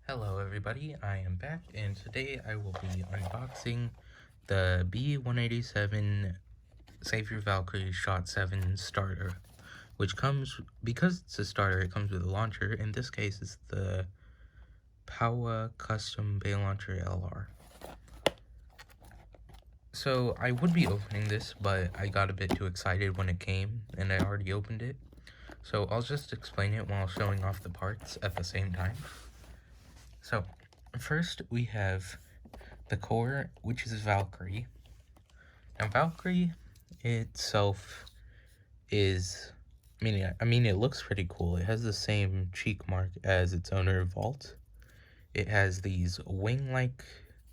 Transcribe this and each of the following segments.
Hello everybody, I am back, and today I will be unboxing the B-187 Valkyrie.Sh-7 starter, which comes, because it's a starter, it comes with a launcher. In this case, it's the Powa Custom Bay Launcher LR. So, I would be opening this, but I got a bit too excited when it came, and I already opened it. So, I'll just explain it while showing off the parts at the same time. So, first we have the core, which is Valkyrie. Now, Valkyrie itself is, I mean, it looks pretty cool. It has the same cheek mark as its owner, Vault. It has these wing-like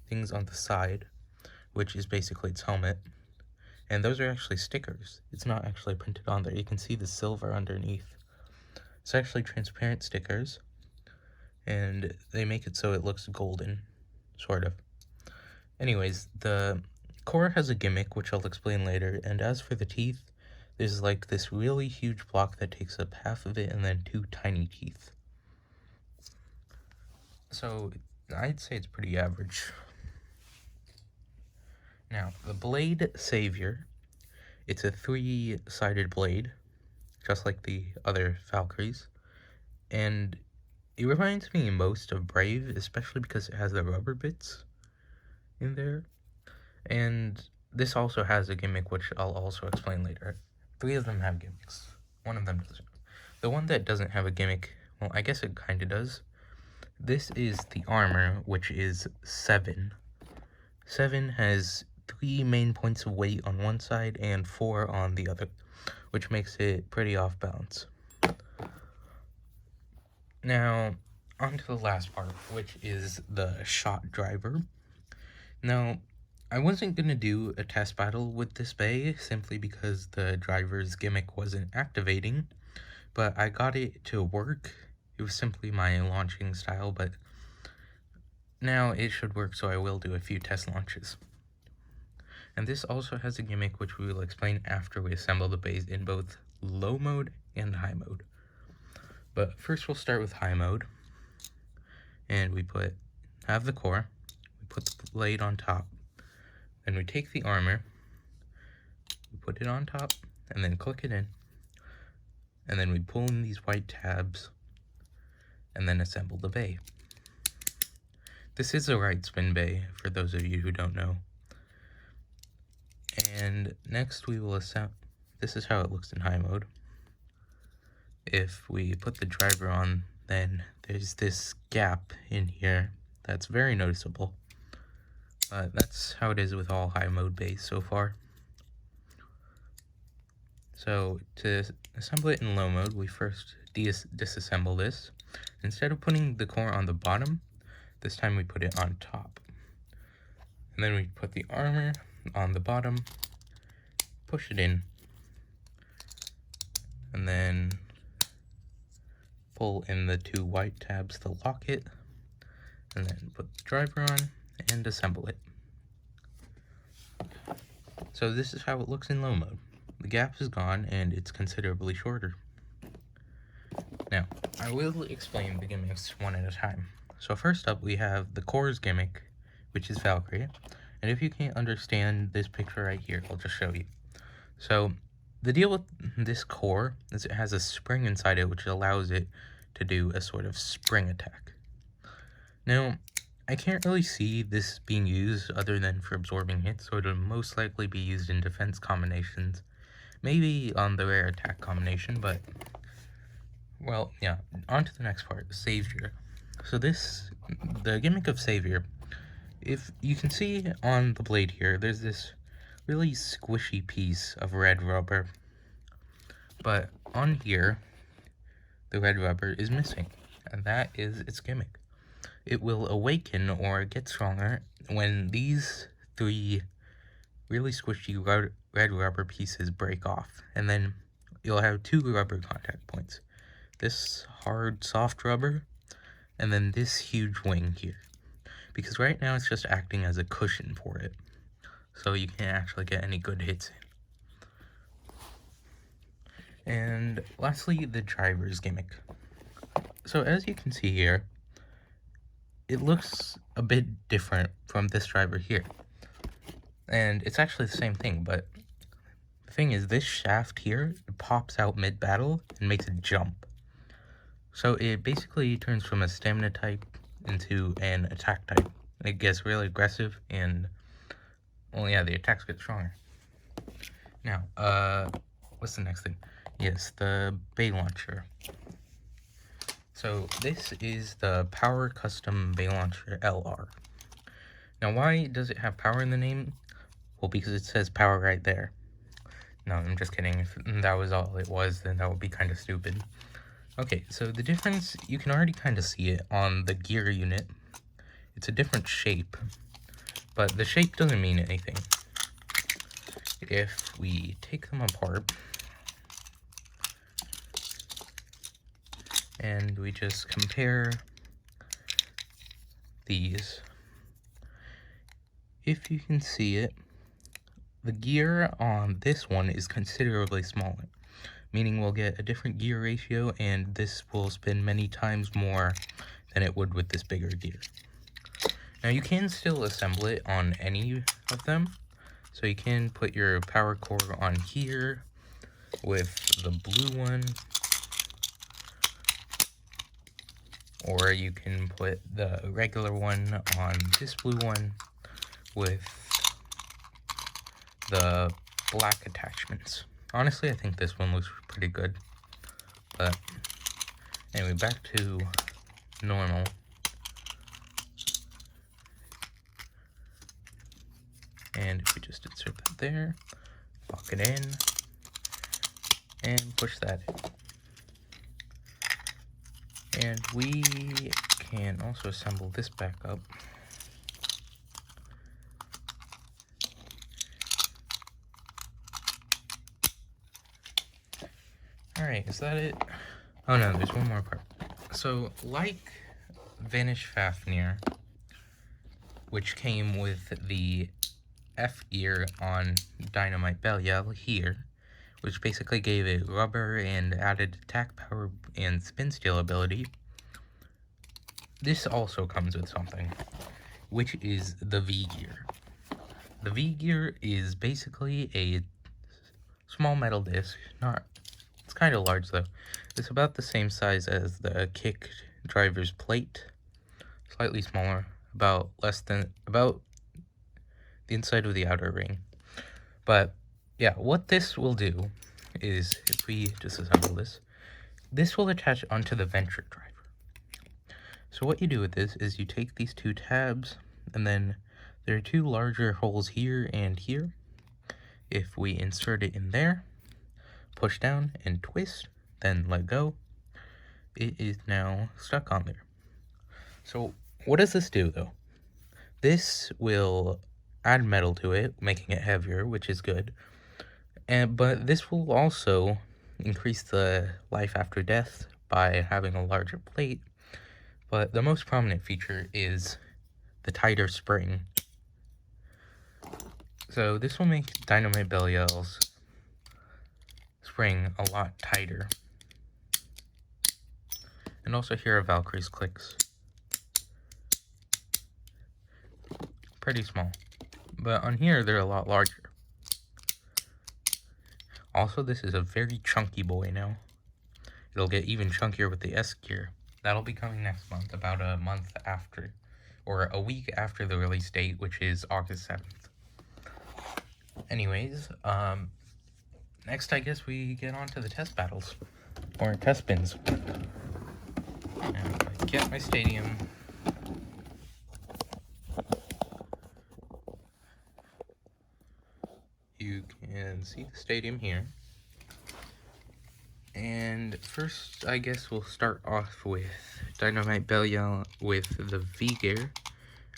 things on the side, which is basically its helmet. And those are actually stickers. It's not actually printed on there. You can see the silver underneath. It's actually transparent stickers, and they make it so it looks golden, sort of. Anyways, the core has a gimmick, which I'll explain later, and as for the teeth, there's like this really huge block that takes up half of it and then two tiny teeth. So, I'd say it's pretty average. Now, the Blade Savior, it's a three-sided blade, just like the other Valkyries, and it reminds me most of Brave, especially because it has the rubber bits in there. And this also has a gimmick, which I'll also explain later. 3 of them have gimmicks. 1 of them doesn't. The one that doesn't have a gimmick, well, I guess it kind of does. This is the armor, which is 7. 7 has 3 main points of weight on one side and 4 on the other, which makes it pretty off balance. Now, on to the last part, which is the shot driver. Now, I wasn't going to do a test battle with this bay, simply because the driver's gimmick wasn't activating, but I got it to work. It was simply my launching style, but now it should work, so I will do a few test launches. And this also has a gimmick which we will explain after we assemble the bays in both low mode and high mode. But first we'll start with high mode, and we have the core, we put the blade on top, then we take the armor, we put it on top, and then click it in, and then we pull in these white tabs, and then assemble the bay. This is a right spin bay, for those of you who don't know. And next we will assemble, this is how it looks in high mode. If we put the driver on, then there's this gap in here that's very noticeable. But that's how it is with all high mode bays so far. So to assemble it in low mode, we first disassemble this. Instead of putting the core on the bottom, this time we put it on top. And then we put the armor on the bottom, push it in, and then pull in the 2 white tabs to lock it, and then put the driver on and assemble it. So this is how it looks in low mode. The gap is gone and it's considerably shorter. Now, I will explain the gimmicks one at a time. So first up, we have the core's gimmick, which is Valkyrie. And if you can't understand this picture right here, I'll just show you. So the deal with this core is it has a spring inside it, which allows it to do a sort of spring attack. Now, I can't really see this being used other than for absorbing hits, so it'll most likely be used in defense combinations. Maybe on the rare attack combination, but, well, yeah, on to the next part, Savior. So the gimmick of Savior, if you can see on the blade here, there's this really squishy piece of red rubber, but on here, the red rubber is missing, and that is its gimmick. It will awaken or get stronger when these 3 really squishy red rubber pieces break off, and then you'll have 2 rubber contact points. This hard, soft rubber, and then this huge wing here. Because right now it's just acting as a cushion for it, so you can't actually get any good hits in. And lastly, the driver's gimmick. So as you can see here, it looks a bit different from this driver here. And it's actually the same thing, but the thing is, this shaft here, it pops out mid-battle and makes it jump. So it basically turns from a stamina type into an attack type. It gets really aggressive, and, well, yeah, the attacks get stronger. Now, what's the next thing? Yes, the bay launcher. So this is the Power Custom Bay Launcher LR. Now, why does it have power in the name? Well, because it says power right there. No, I'm just kidding. If that was all it was, then that would be kind of stupid. Okay, so the difference, you can already kind of see it on the gear unit. It's a different shape, but the shape doesn't mean anything. If we take them apart, and we just compare these, if you can see it, the gear on this one is considerably smaller, meaning we'll get a different gear ratio, and this will spin many times more than it would with this bigger gear. Now, you can still assemble it on any of them, so you can put your power core on here with the blue one, or you can put the regular one on this blue one with the black attachments. Honestly, I think this one looks pretty good. But anyway, back to normal. And if we just insert that there, lock it in, and push that in. And we can also assemble this back up. Alright, is that it? Oh no, there's one more part. So, like Vanish Fafnir, which came with the F gear on Dynamite Belial here, which basically gave it rubber and added attack power and spin steal ability, this also comes with something, which is the V gear. The V gear is basically a small metal disc, it's kind of large though. It's about the same size as the kick driver's plate, slightly smaller, about the inside of the outer ring. But yeah, what this will do is, if we disassemble this, this will attach onto the Venture driver. So what you do with this is you take these two tabs, and then there are two larger holes here and here. If we insert it in there, push down and twist, then let go, it is now stuck on there. So what does this do though? This will add metal to it, making it heavier, which is good. But this will also increase the life after death by having a larger plate. But the most prominent feature is the tighter spring. So this will make Dynamite Belial's spring a lot tighter. And also here are Valkyrie's clicks. Pretty small. But on here, they're a lot larger. Also, this is a very chunky boy now. It'll get even chunkier with the S gear. That'll be coming next month, about a month after, or a week after the release date, which is August 7th. Anyways, next I guess we get on to the test battles, or test spins. And I get my stadium. You can see the stadium here. And first, I guess we'll start off with Dynamite Belial with the V gear.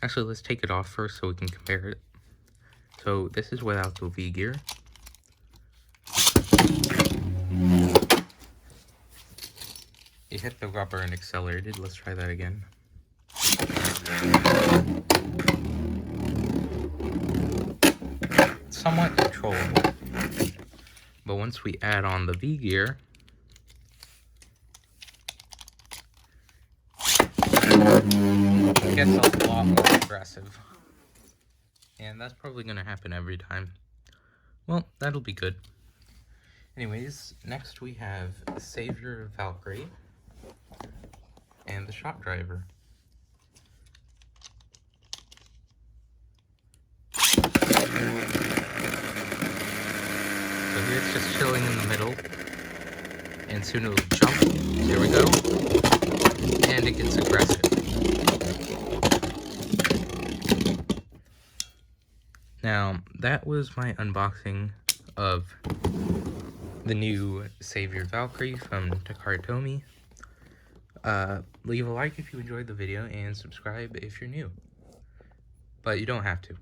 Actually, let's take it off first so we can compare it. So this is without the V gear. It hit the rubber and accelerated. Let's try that again. It's somewhat controllable. But once we add on the V gear, it gets a lot more aggressive. And that's probably going to happen every time. Well, that'll be good. Anyways, next we have Savior Valkyrie and the Shot Driver. So here it's just chilling in the middle, and soon it'll jump. Here we go. And it gets aggressive. Now, that was my unboxing of the new Savior Valkyrie from Takara. Leave a like if you enjoyed the video, and subscribe if you're new. But you don't have to.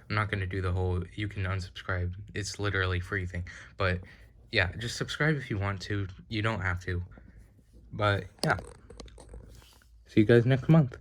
I'm not going to do the whole you can unsubscribe, it's literally free thing. But yeah, just subscribe if you want to. You don't have to. But yeah. See you guys next month.